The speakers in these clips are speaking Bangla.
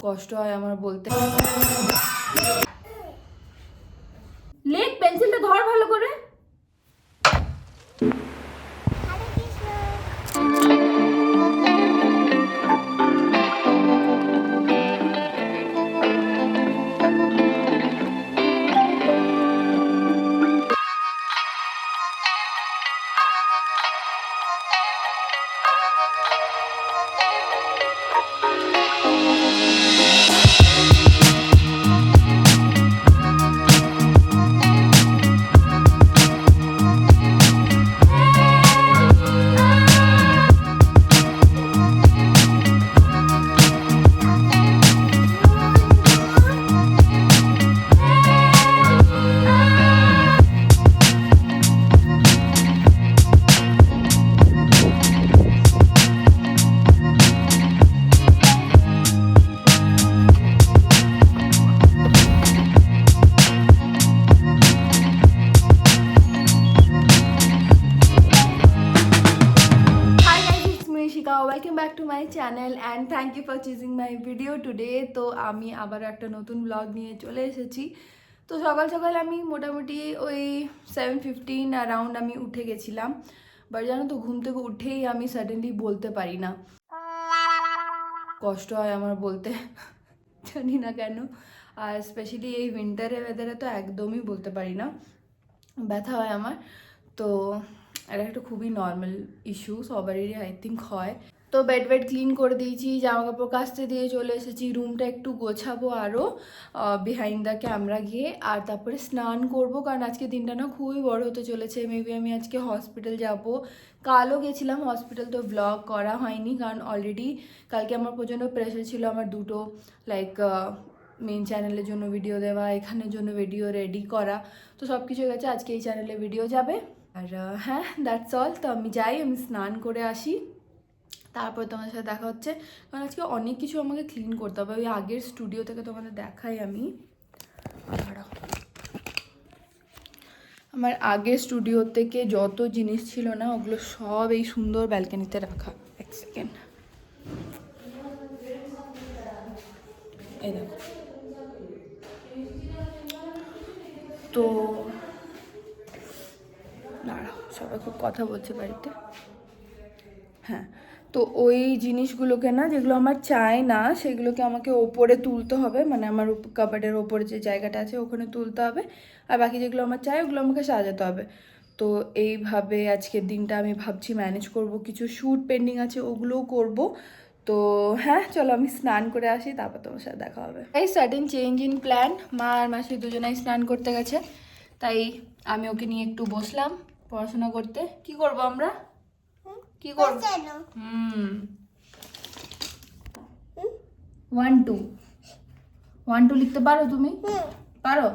কষ্ট হয় আমার বলতে। লেখ পেন্সিলটা ধর ভালো করে। Welcome back to my channel and thank you for choosing my video today. তো আমি আবার একটা নতুন ব্লগ নিয়ে চলে এসেছি। তো সকাল সকাল আমি মোটামুটি ওই 7:15 অ্যারাউন্ড আমি উঠে গেছিলাম। বাট জানো তো, ঘুম থেকে উঠেই আমি সাডেনলি বলতে পারি না, কষ্ট হয় আমার বলতে, জানি না কেন। আর স্পেশালি এই উইন্টারে ওয়েদারে তো একদমই বলতে পারি না, ব্যথা হয় আমার। তো এটা একটা খুবই নর্মাল ইস্যু, সবারই আই থিঙ্ক হয়। তো বেড ক্লিন করে দিয়েছি, জামা কাপড় কাচতে দিয়ে চলে এসেছি, রুমটা একটু গোছাবো আরও বিহাইন্ড দ্য ক্যামেরা গিয়ে। আর তারপরে স্নান করব, কারণ আজকে দিনটা না খুবই বড় হতে চলেছে। মেবি আমি আজকে হসপিটাল যাব। কালও গেছিলাম হসপিটাল, তো ব্লগ করা হয়নি কারণ অলরেডি কালকে আমার প্রচণ্ড প্রেশার ছিল। আমার দুটো লাইক মেন চ্যানেলের জন্য ভিডিও দেওয়া, এখানের জন্য ভিডিও রেডি করা, তো সব কিছু গেছে। আজকে এই চ্যানেলে ভিডিও যাবে। আর হ্যাঁ, দ্যাটস অল। তো আমি যাই, আমি স্নান করে আসি, তারপর তোমাদের সাথে দেখা হচ্ছে। কারণ আজকে অনেক কিছু আমাকে ক্লিন করতে হবে। ওই আগের স্টুডিও থেকে তোমাদের দেখাই আমি। আমার আগের স্টুডিও থেকে যত জিনিস ছিল না, ওগুলো সব এই সুন্দর ব্যালকনিতে রাখা। এক সেকেন্ড, এই দেখো। তো দাঁড়াও, সবাই খুব কথা বলছে বাড়িতে। হ্যাঁ, তো ওই জিনিসগুলোকে না, যেগুলো আমার চাই না, সেগুলোকে আমাকে ওপরে তুলতে হবে, মানে আমার কাবার্ডের ওপরে যে জায়গাটা আছে ওখানে তুলতে হবে। আর বাকি যেগুলো আমার চাই ওগুলো আমাকে সাজাতে হবে। তো এইভাবে আজকের দিনটা আমি ভাবছি ম্যানেজ করব। কিছু শ্যুট পেন্ডিং আছে, ওগুলোও করব। তো হ্যাঁ, চলো আমি স্নান করে আসি, তারপর তোমার সাথে দেখা হবে। এই সাডেন চেঞ্জ ইন প্ল্যান, মা আর মাসি দুজনেই স্নান করতে গেছে, তাই আমি ওকে নিয়ে একটু বসলাম পড়াশোনা করতে। কি করব আমরা, কি করব? 1 2 লিখতে পারো তুমি? পারো?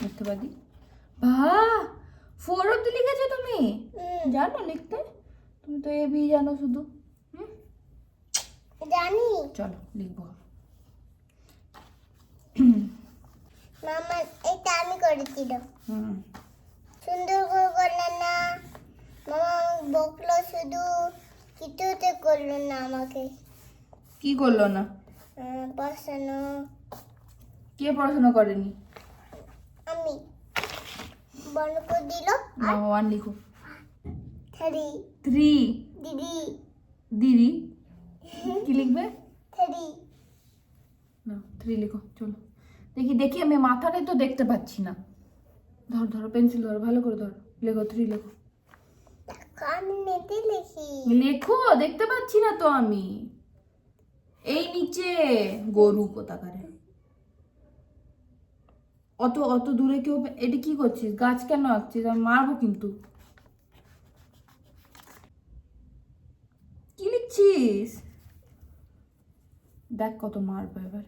লিখতে পারি। ভা 4 অবধি লিখেছো তুমি? জানো লিখতে? তুমি তো এ বি জানো শুধু। জানি। চলো লিখবো। মামা এটা আমি করেছিলাম। সুন্দর করে করলেন না মামা, বকলো শুধু, কিছুতে করলো না আমাকে। কি করলো না? পড়াশোনা। কে পড়াশোনা করেনি? আমি বন্ধ করে দিল। 1 লিখো। 3 দিদি। দিদি কি লিখবে? 3 না, 3 লিখো। চলো দেখি, আমি মাথাটাই তো দেখতে পাচ্ছি না। ধরো পেন্সিল ধরো, ভালো করে ধরো, লেখো 3 লেখো। আমি নেতে লিখি। লেখো, দেখতে পাচ্ছি না তো আমি। এই নিচে গরু কোথাকারে, অত দূরে কেউ। এটা কি করছিস? গাছ কেন আঁকছিস? আমি মারবো কিন্তু। কি লিখছিস? দেখ কত মারবো এবার।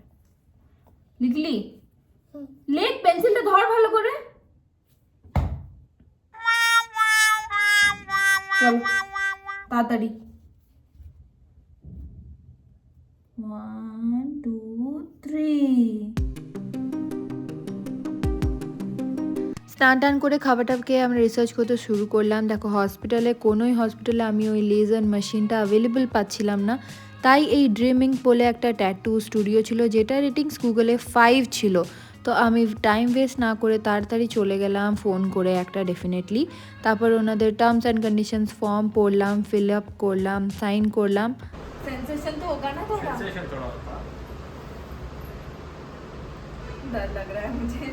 লিখলি? লেখ, পেন্সিলটা ধর ভালো করে। চল তাড়াতাড়ি। 1 2 3। স্নান টান করে খাবার খেয়ে আমরা রিসার্চ করতে শুরু করলাম। দেখো, কোনোই হসপিটালে আমি ওই লেজার মেশিনটা অ্যাভেলেবল পাচ্ছিলাম না, তাই এই ড্রিমিং বলে একটা ট্যাটু স্টুডিও ছিল যেটা রেটিংস গুগলে 5 ছিল। তো আমি টাইম ওয়েস্ট না করে তাড়াতাড়ি চলে গেলাম ফোন করে একটা ডেফিনেটলি। তারপর ওনাদের টার্মস অ্যান্ড কন্ডিশনস ফর্ম পড়লাম, ফিল আপ করলাম, সাইন করলাম। सेंसेशन तो होगा ना थोड़ा? सेंसेशन थोड़ा होता है। डर लग रहा है मुझे।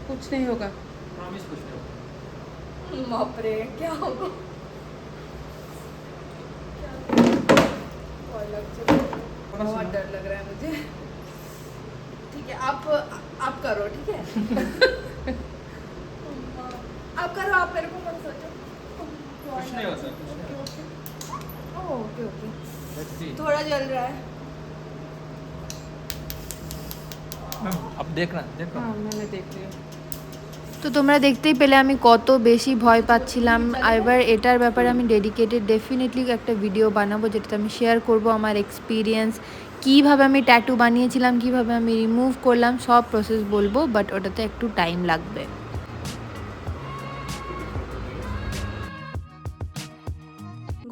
कुछ नहीं होगा। प्रॉमिस कुछ नहीं होगा। बाप रे क्या होगा? बहुत डर लग रहा है मुझे। ठीक है आप करो, ठीक है? आप करो, आप मेरे को मत सोचो। कुछ नहीं होता, कुछ नहीं होता। Okay okay, Let's see। थोड़ा जल रहा है। अब देखना देखो। हाँ मैंने देख लिया। তো তোমরা দেখতেই পেলে আমি কত বেশি ভয় পাচ্ছিলাম। এবার এটার ব্যাপারে আমি ডেডিকেটেড ডেফিনেটলি একটা ভিডিও বানাবো যেটাতে আমি শেয়ার করব আমার এক্সপিরিয়েন্স, কীভাবে আমি ট্যাটু বানিয়েছিলাম, কীভাবে আমি রিমুভ করলাম, সব প্রসেস বলবো, বাট ওটাতে একটু টাইম লাগবে।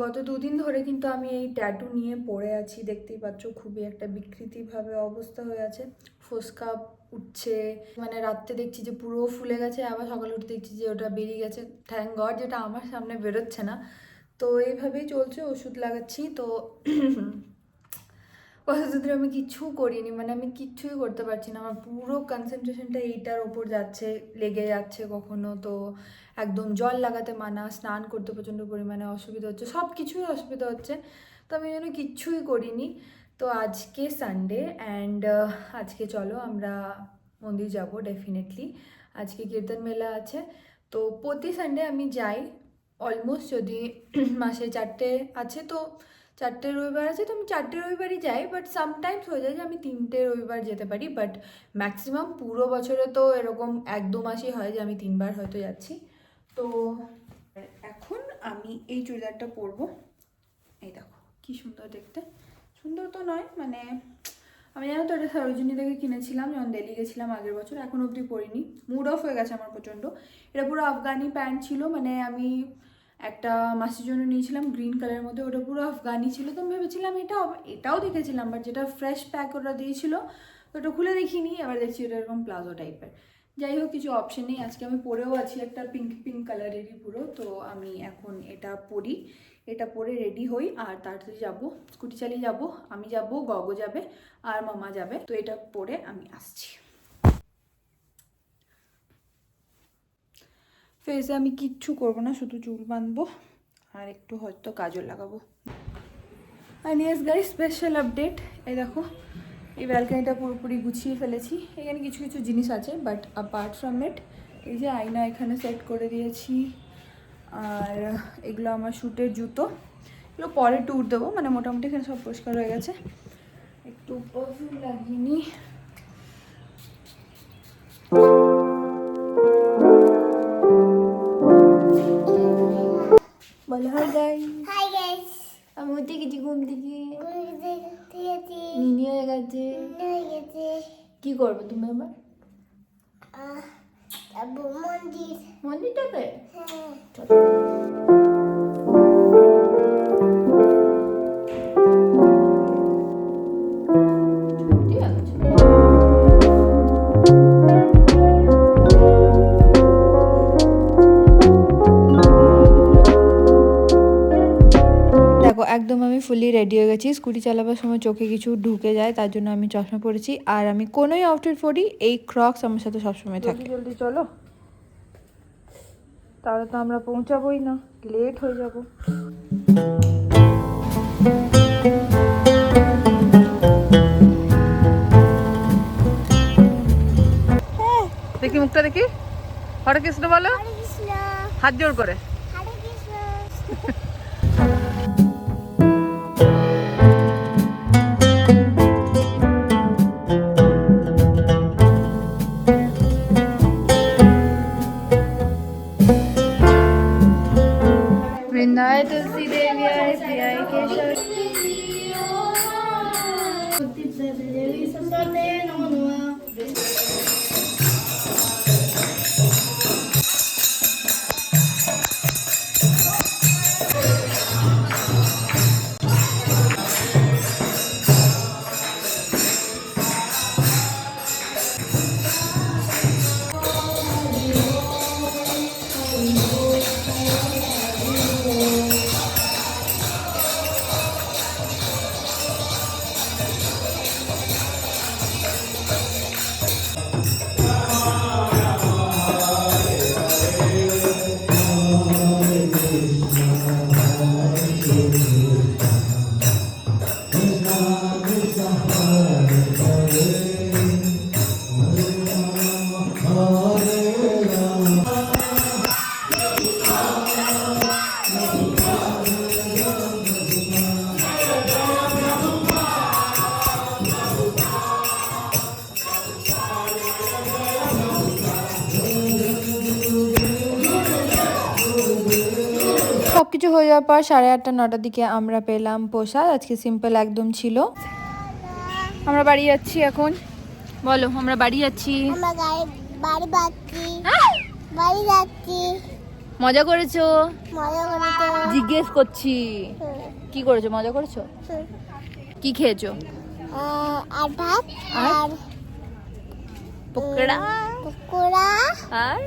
গত দুদিন ধরে কিন্তু আমি এই ট্যাটু নিয়ে পড়ে আছি, দেখতেই পাচ্ছ খুবই একটা বিকৃতিভাবে অবস্থা হয়ে আছে, ফোসকা উঠছে, মানে রাত্রে দেখছি যে পুরো ফুলে গেছে, আবার সকালে উঠে দেখছি যে ওটা বেরিয়ে গেছে। থ্যাঙ্ক গড যেটা আমার সামনে বেরোচ্ছে না। তো এইভাবেই চলছে, ওষুধ লাগাচ্ছি। তো ওষুধ আমি কিচ্ছু করিনি, মানে আমি কিচ্ছুই করতে পারছি না, আমার পুরো কনসেন্ট্রেশনটা এইটার ওপর যাচ্ছে, লেগে যাচ্ছে কখনো তো একদম জল লাগাতে মানা, স্নান করতে প্রচণ্ড পরিমাণে অসুবিধা হচ্ছে, সব কিছুই অসুবিধা হচ্ছে। তো আমি যেন কিচ্ছুই করিনি। তো আজকে সানডে অ্যান্ড আজকে চলো আমরা মন্দির যাব ডেফিনেটলি, আজকে কীর্তন মেলা আছে। তো প্রতি সানডে আমি যাই অলমোস্ট, যদি মাসে 4টে আছে তো 4টে রবিবার আছে, তো আমি 4টে রবিবারই যাই। বাট সামটাইমস হয়ে যায় যে আমি 3টে রবিবার যেতে পারি, বাট ম্যাক্সিমাম পুরো বছরে তো এরকম 1-2 মাসই হয় যে আমি 3বার হয়তো যাচ্ছি। তো এখন আমি এই চুড়িদারটা পরবো, এই দেখো কি সুন্দর দেখতে, সুন্দর তো নয় মানে আমি জানো তো এটা সরোজিনী থেকে কিনেছিলাম যখন দিল্লি গেছিলাম আগের বছর, এখন অবধি পরিনি, মুড অফ হয়ে গেছে আমার প্রচণ্ড। এটা পুরো আফগানি প্যান্ট ছিল, মানে আমি একটা মাসির জন্য নিয়েছিলাম গ্রিন কালারের মধ্যে, ওটা পুরো আফগানি ছিল। তো আমি ভেবেছিলাম এটাও দেখেছিলাম, বাট যেটা ফ্রেশ প্যাক ওরা দিয়েছিল তো ওটা খুলে দেখিনি, এবার দেখছি ওটা এরকম প্লাজো টাইপের। যাই হোক, কিছু অপশন নেই, আজকে আমি পরেও আছি একটা পিঙ্ক কালারেরই পুরো। তো আমি এখন এটা পরি, এটা পরে রেডি হই আর তাড়াতাড়ি যাবো, স্কুটি চালিয়ে যাব, আমি যাব, গগো যাবে আর মামা যাবে। তো এটা পরে আমি আসছি। ফেসে আমি কিচ্ছু করবো না, শুধু চুল বাঁধবো আর একটু হয়তো কাজল লাগাবো। আর ইয়েস গাইস, স্পেশাল আপডেট, এই দেখো এই ব্যালকনিটা পুরোপুরি গুছিয়ে ফেলেছি। এখানে কিছু কিছু জিনিস আছে, বাট অ্যাপার্ট ফ্রম ইট এই যে আয়না এখানে সেট করে দিয়েছি, আর এগুলো আমার শ্যুটের জুতো, এগুলো পরে ট্যুর দেবো, মানে মোটামুটি এখানে সব পরিষ্কার হয়ে গেছে। একটু পারফিউম লাগিয়ে নিই। বলো হাই গাইস। হাই গাইস, আমি উঠে গেছি ঘুম থেকে, দিয়েছি নিনি হয়ে গেছে। হয়ে গেছে। কি করবে তুমি আবার? যাবো মন্দির। মন্দিরটাতে হ্যাঁ, ঠিক আছে। দেখো একদম আমি ফুলি রেডি হয়ে গেছি, স্কুটি চালাবার সময় চোখে কিছু ঢুকে যায় তার জন্য আমি চশমা পরেছি, আর আমি কোনোই আউটফিট পরি, এই ক্রক্স আমার সাথে সবসময় থাকে। জলদি চলো, তাহলে তো আমরা পৌঁছাবোই না, লেট হয়ে যাব। দেখি মুখটা দেখি, হরে কৃষ্ণ বলো, হরে কৃষ্ণ, হাত জোর করে। হরে কৃষ্ণ। वृंदाए तुलसी देवी आए पियाई केशव। কিছু হয়ে যাওয়ার পর 8:30 9টার দিকে আমরা পেলাম প্রসাদ। আজকে সিম্পল একদম ছিল। আমরা বাড়ি যাচ্ছি এখন। বলো, আমরা বাড়ি যাচ্ছি। আমরা বাড়ি যাচ্ছি বাড়ি যাচ্ছি। মজা করেছো? মজা করতে জিজ্ঞেস করছি কি করেছো, মজা করেছো? কি খেয়েছো? আর ভাত আর? আর পকোড়া পকোড়া আর